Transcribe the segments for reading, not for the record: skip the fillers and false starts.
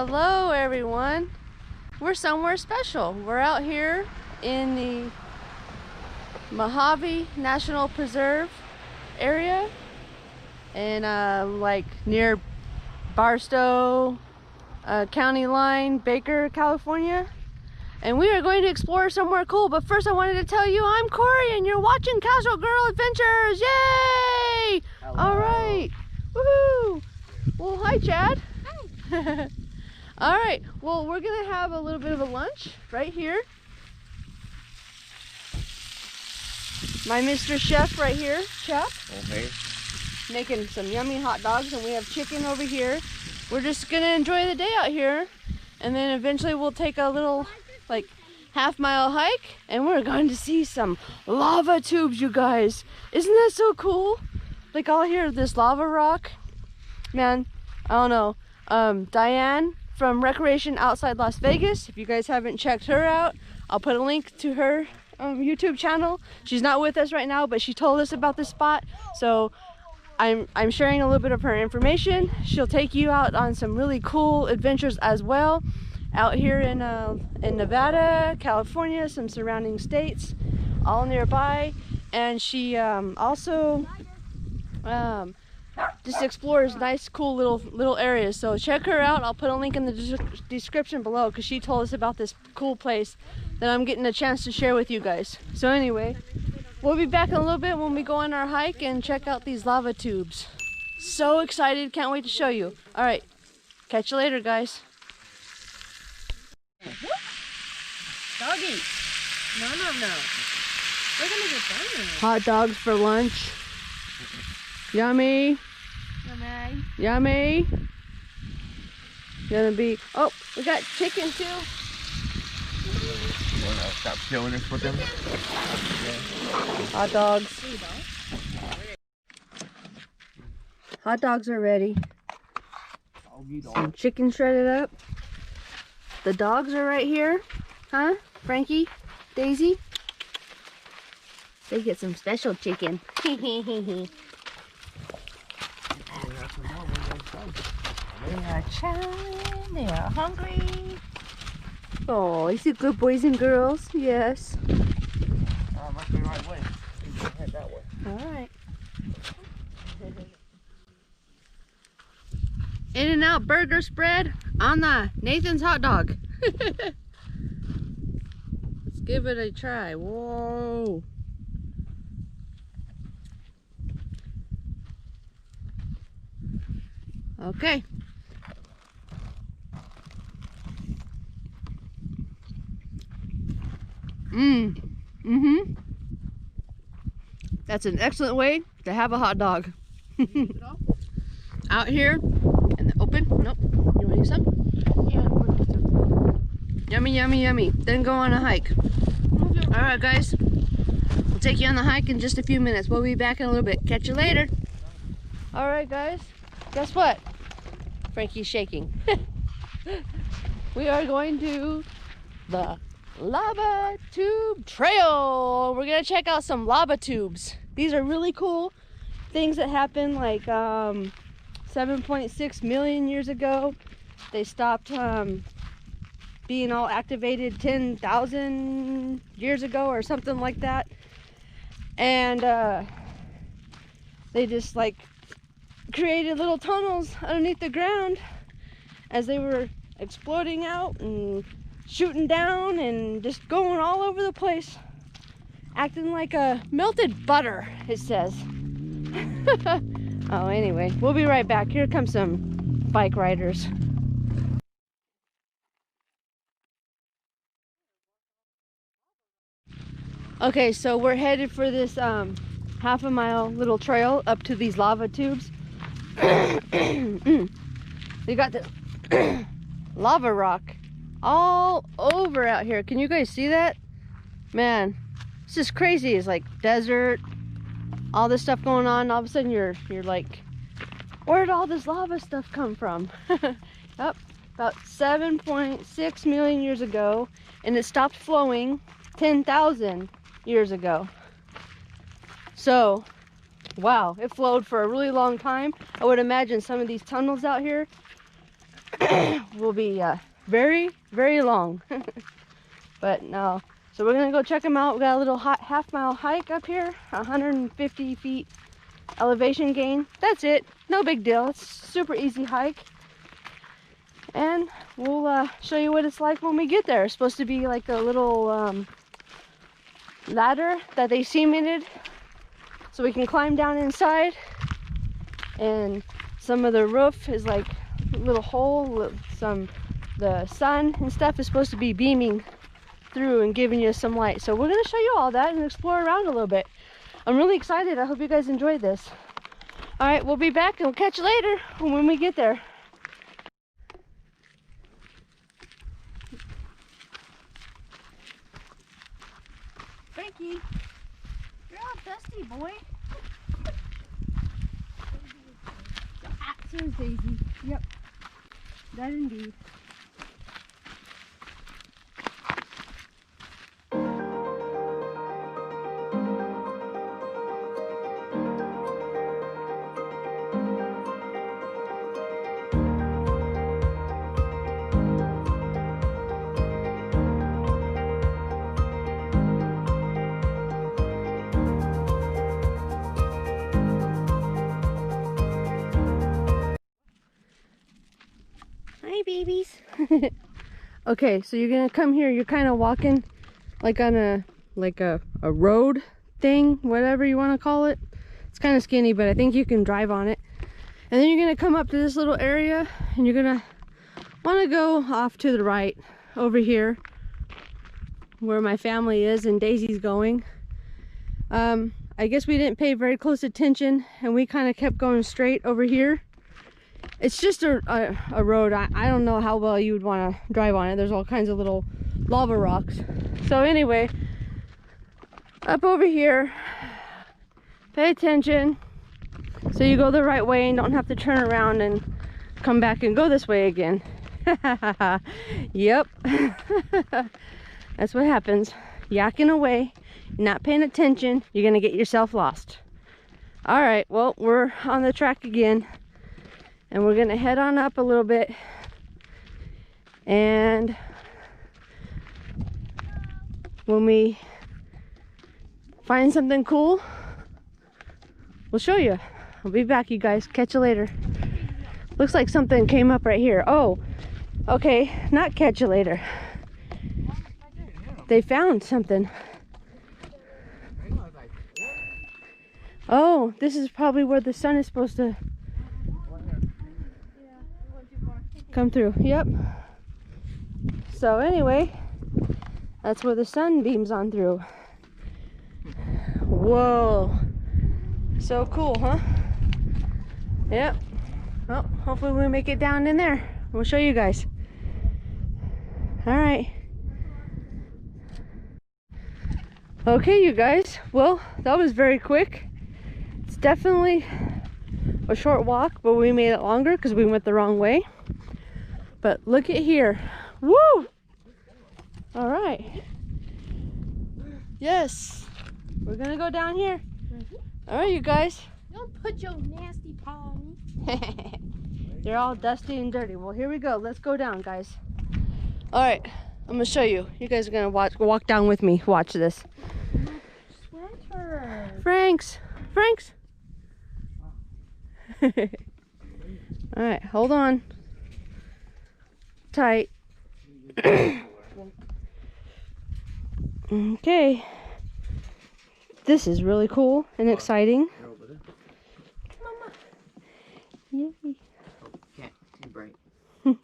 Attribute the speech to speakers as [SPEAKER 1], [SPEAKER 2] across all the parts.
[SPEAKER 1] Hello everyone. We're somewhere special. We're out here in the Mojave National Preserve area and like near Barstow county line, Baker, California. And we are going to explore somewhere cool, but first I wanted to tell you I'm Corey and you're watching Casual Girl Adventures. Yay!
[SPEAKER 2] Hello.
[SPEAKER 1] All right. Woohoo! Well, hi Chad. Hi. All right, well, we're gonna have a little bit of a lunch right here. My Mr. Chef right here, Chef.
[SPEAKER 2] Okay.
[SPEAKER 1] Making some yummy hot dogs, and we have chicken over here. We're just gonna enjoy the day out here, and then eventually we'll take a little, like, half-mile hike, and we're going to see some lava tubes, you guys. Isn't that so cool? Like, all here, this lava rock. Man, I don't know. Diane from Recreation Outside Las Vegas, if you guys haven't checked her out, I'll put a link to her YouTube channel. She's not with us right now, but she told us about this spot, so I'm sharing a little bit of her information. She'll take you out on some really cool adventures as well, out here in Nevada, California, some surrounding states, all nearby. And she also just explores nice, cool little areas. So check her out. I'll put a link in the description below because she told us about this cool place that I'm getting a chance to share with you guys. So anyway, we'll be back in a little bit when we go on our hike and check out these lava tubes. So excited, can't wait to show you. All right, catch you later, guys. Doggy, no. We're gonna get done. Hot dogs for lunch. Yummy. Yummy. Yummy. Gonna be, oh, we got chicken too.
[SPEAKER 2] You wanna stop killing us with them?
[SPEAKER 1] Hot dogs. Hot dogs are ready. Some chicken shredded up. The dogs are right here. Huh? Frankie? Daisy? They get some special chicken.
[SPEAKER 3] They are chowing, they are hungry.
[SPEAKER 1] Oh, is it good, boys and girls? Yes.
[SPEAKER 2] Oh, must be the right way. You can head that way.
[SPEAKER 1] All right. In-N-Out burger spread on the Nathan's hot dog. Let's give it a try. Whoa. Okay. That's an excellent way to have a hot dog. Out here in the open. Nope. You want to use some?
[SPEAKER 3] Yeah,
[SPEAKER 1] Yummy, yummy, yummy. Then go on a hike. All right, guys. We'll take you on the hike in just a few minutes. We'll be back in a little bit. Catch you later. All right, guys. Guess what? Frankie's shaking. We are going to the lava tube trail. We're gonna check out some lava tubes. These are really cool things that happened like 7.6 million years ago. They stopped being all activated 10,000 years ago or something like that, and they just like created little tunnels underneath the ground as they were exploding out and shooting down and just going all over the place, acting like a melted butter, it says. Oh, anyway, we'll be right back. Here come some bike riders. Okay, so we're headed for this half a mile little trail up to these lava tubes. They got the lava rock all over out here. Can you guys see that? Man, it's just crazy. It's like desert, all this stuff going on. All of a sudden you're like, where did all this lava stuff come from? Up about 7.6 million years ago, and it stopped flowing 10,000 years ago. So wow, it flowed for a really long time. I would imagine some of these tunnels out here will be very, very long. But no, so we're gonna go check them out. We got a little half-mile hike up here, 150 feet elevation gain. That's it, no big deal. It's a super easy hike. And we'll show you what it's like when we get there. It's supposed to be like a little ladder that they cemented so we can climb down inside. And some of the roof is like a little hole. The sun and stuff is supposed to be beaming through and giving you some light. So we're gonna show you all that and explore around a little bit. I'm really excited. I hope you guys enjoyed this. All right, we'll be back and we'll catch you later when we get there. Frankie, you're all dusty, boy. So is Daisy. Yep, that indeed. Hi, babies. Okay, so you're gonna come here. You're kind of walking like on a road thing, whatever you want to call it. It's kind of skinny, but I think you can drive on it. And then you're gonna come up to this little area, and you're gonna want to go off to the right over here, where my family is and Daisy's going. I guess we didn't pay very close attention, and we kind of kept going straight over here. It's just a road. I don't know how well you would want to drive on it. There's all kinds of little lava rocks. So anyway, up over here, pay attention so you go the right way and don't have to turn around and come back and go this way again. Yep. That's what happens. Yakking away, not paying attention, you're gonna get yourself lost. All right, well, we're on the track again. And we're gonna head on up a little bit, and when we find something cool, we'll show you. I'll be back, you guys. Catch you later. Looks like something came up right here. Oh, okay, not catch you later. They found something. Oh, this is probably where the sun is supposed to come through. Yep. So anyway, that's where the sun beams on through. Whoa, so cool, huh? Yep. Well, hopefully we make it down in there. We'll show you guys. All right. Okay, you guys, well, that was very quick. It's definitely a short walk, but we made it longer because we went the wrong way. But look at here. Woo! All right. Yes. We're gonna go down here. All right, you guys.
[SPEAKER 3] Don't put your nasty paw on me.
[SPEAKER 1] They're all dusty and dirty. Well, here we go. Let's go down, guys. All right. I'm gonna show you. You guys are gonna walk down with me. Watch this.
[SPEAKER 3] Sweater.
[SPEAKER 1] Franks. All right, hold on. Tight. Okay. This is really cool and exciting.
[SPEAKER 3] Mama.
[SPEAKER 1] Yay.
[SPEAKER 2] Can't. Too bright. Okay,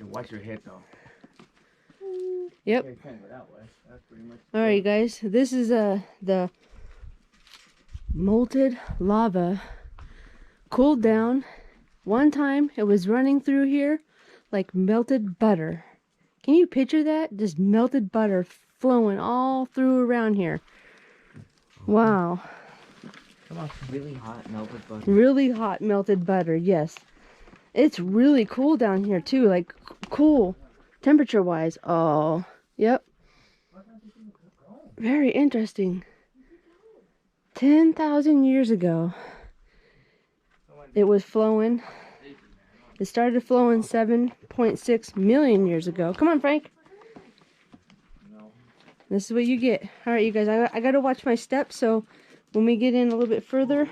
[SPEAKER 2] watch your head though.
[SPEAKER 1] Yep.
[SPEAKER 2] Okay, kind of that way. That's pretty much.
[SPEAKER 1] All right, guys. This is the molten lava cooled down. One time it was running through here like melted butter. Can you picture that? Just melted butter flowing all through around here. Wow.
[SPEAKER 2] Come on, really hot melted butter.
[SPEAKER 1] Really hot melted butter, yes. It's really cool down here too, like cool temperature wise. Oh, yep. Very interesting. 10,000 years ago. it was flowing. It started flowing 7.6 million years ago. Come on, Frank. This is what you get. All right, you guys, I got to watch my steps, so when we get in a little bit further,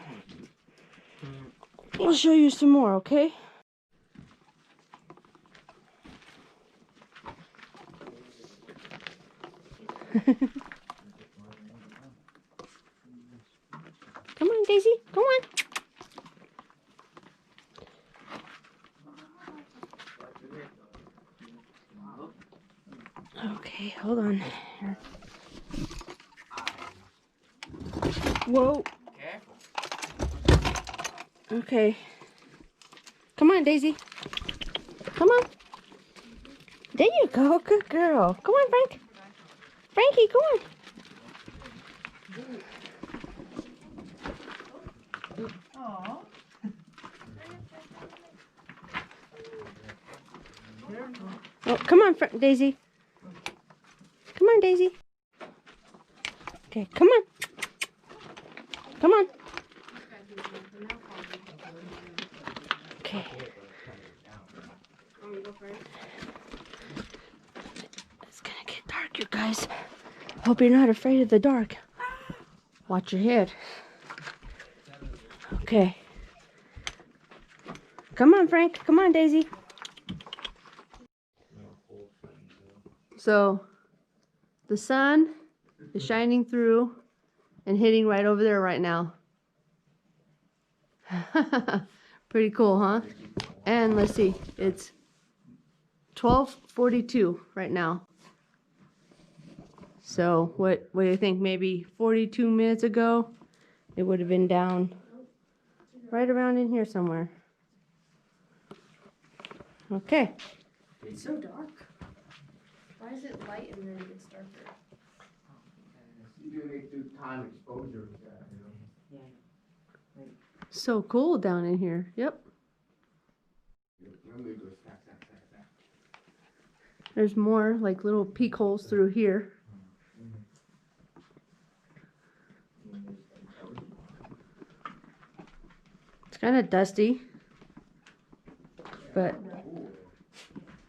[SPEAKER 1] I'll show you some more, okay? Come on, Daisy. Come on. Okay, hold on. Here. Whoa. Okay. Come on, Daisy. Come on. There you go. Good girl. Come on, Frank. Frankie, come on. Oh, come on, Daisy. Come on, Daisy. Okay, come on. Come on. Okay. It's gonna get dark, you guys. Hope you're not afraid of the dark. Watch your head. Okay. Come on, Frank. Come on, Daisy. So, the sun is shining through and hitting right over there right now. Pretty cool, huh? And let's see, it's 12:42 right now. So what do you think? Maybe 42 minutes ago, it would have been down right around in here somewhere. Okay.
[SPEAKER 3] It's so dark. Why is it light and then it gets darker?
[SPEAKER 2] You do time exposure with that, you know.
[SPEAKER 3] Yeah.
[SPEAKER 1] So cool down in here. Yep. There's more like little peek holes through here. It's kind of dusty, but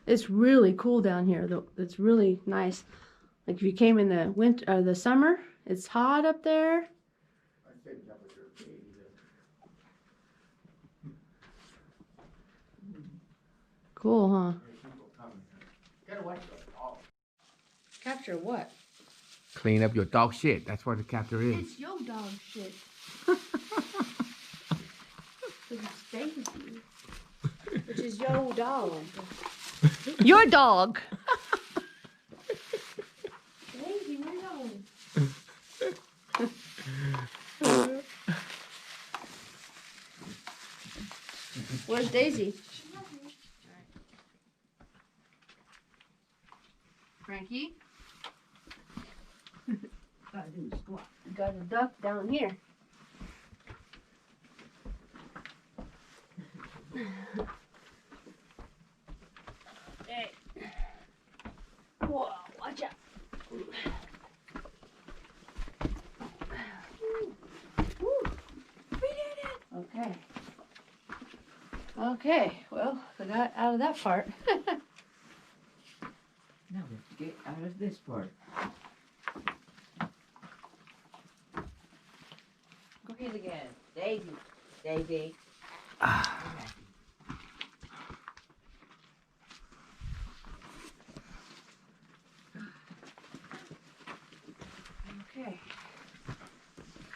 [SPEAKER 1] it's really cool down here. Though it's really nice. Like if you came in the winter or the summer, it's hot up there. Cool, huh? Capture what?
[SPEAKER 2] Clean up your dog shit. That's what the capture is.
[SPEAKER 1] It's your dog shit. It's Daisy, which is your dog. Your dog. Daisy, where you going? Where's Daisy? Frankie?
[SPEAKER 3] Gotta do a squat.
[SPEAKER 1] We got a duck down here. Hey. Whoa, watch out. Woo. We did it. Okay. Okay, well, we got out of that part.
[SPEAKER 3] Now we have to get out of this part. Cookies again. Daisy. Daisy.
[SPEAKER 1] Okay.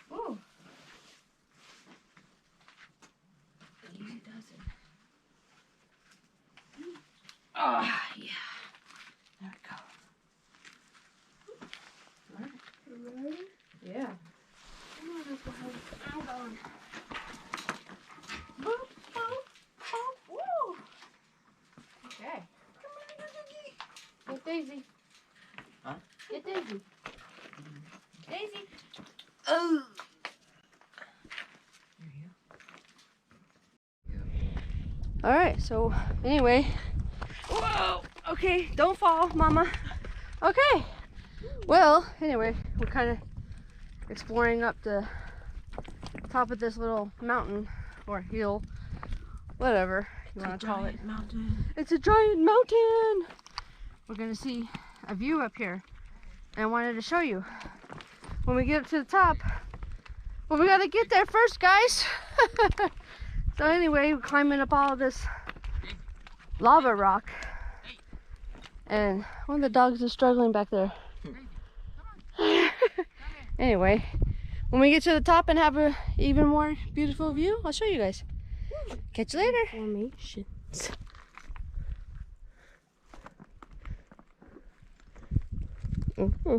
[SPEAKER 1] Whoa. Easy does it. Oh, yeah. There we go. All right. You ready? Yeah. Come on, let's go ahead. I'm going. Boop, boop, boop, woo. Okay. Come on, little Get Daisy.
[SPEAKER 2] Huh?
[SPEAKER 1] Get Daisy. Daisy. Oh. All right. So anyway. Whoa. Okay. Don't fall, Mama. Okay. Well, anyway, we're kind of exploring up the top of this little mountain or hill. whatever you want to call it.
[SPEAKER 2] Mountain.
[SPEAKER 1] It's a giant mountain. We're gonna see a view up here, and I wanted to show you when we get up to the top. Well, we gotta get there first, guys. So anyway, we're climbing up all of this lava rock, and one of the dogs is struggling back there. Anyway, when we get to the top and have a even more beautiful view, I'll show you guys. Catch you later.
[SPEAKER 3] Formations.
[SPEAKER 1] Mm-hmm.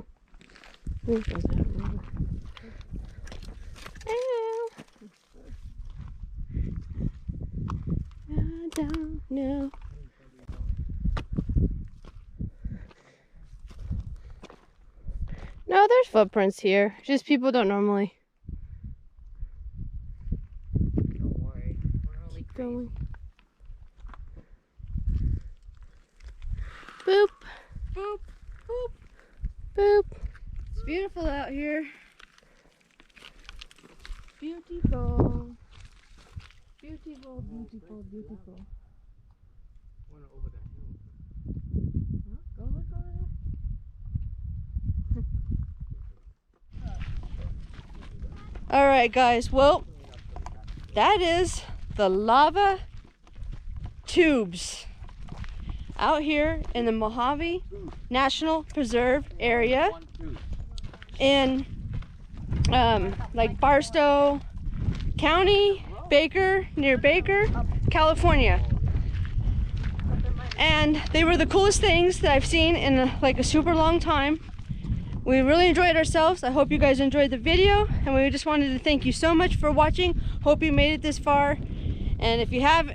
[SPEAKER 1] I don't know. No, there's footprints here. Just people don't normally.
[SPEAKER 3] Don't worry. We're only
[SPEAKER 1] Going. Boop.
[SPEAKER 3] boop, boop.
[SPEAKER 1] Boop. It's beautiful out here. Beautiful. Beautiful, beautiful, beautiful.
[SPEAKER 2] Went over that hill.
[SPEAKER 1] Go look over there. Alright guys, well, that is the lava tubes out here in the Mojave National Preserve area in like Barstow County, near Baker, California. And they were the coolest things that I've seen in like a super long time. We really enjoyed ourselves. I hope you guys enjoyed the video, and we just wanted to thank you so much for watching. Hope you made it this far. And if you have,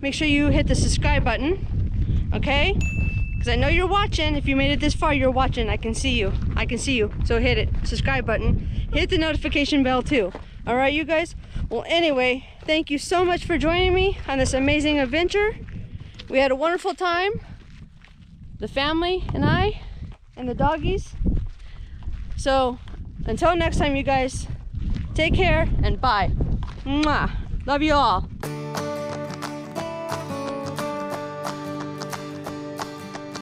[SPEAKER 1] make sure you hit the subscribe button, okay? Because I know you're watching. If you made it this far, you're watching. I can see you. So hit it, subscribe button. Hit the notification bell too. All right, you guys? Well, anyway, thank you so much for joining me on this amazing adventure. We had a wonderful time, the family and I, and the doggies. So until next time, you guys, take care and bye. Mwah. Love you all.